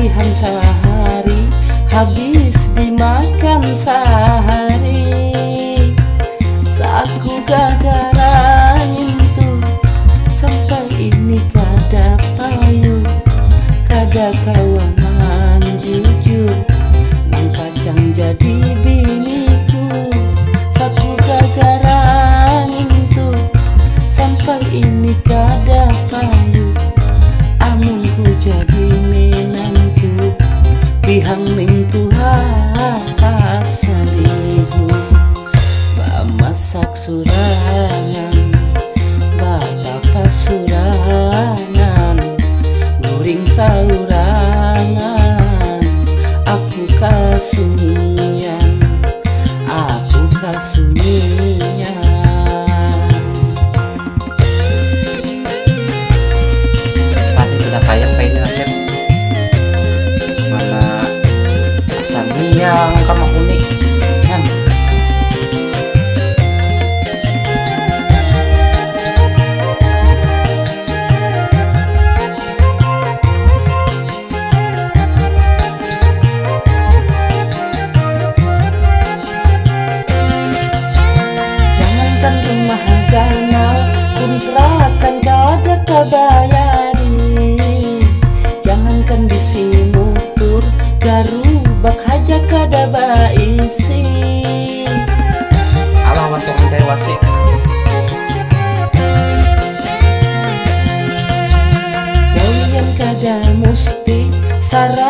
gajihan sehari habis dimakan sehari. Saku gagaran itu sampai ini kada payu, kada kawangan jujur nang kacang jadi biniku. Saku gagaran itu sampai ini kada payu, amun ku jadi menantu pihang mintu hasaribu. Masak surangan, bapak pasurangan, guring saurangan, aku kasunyian, aku kasunyian. Pati sudah kaya ini nasib mana asamiang kamu kuning kan. Rumah gana kontrakan kada kabayari, jangankan bisi motor garubak haja kada baisi. Allah untuk mencari wasi. Kalian kada musti sarang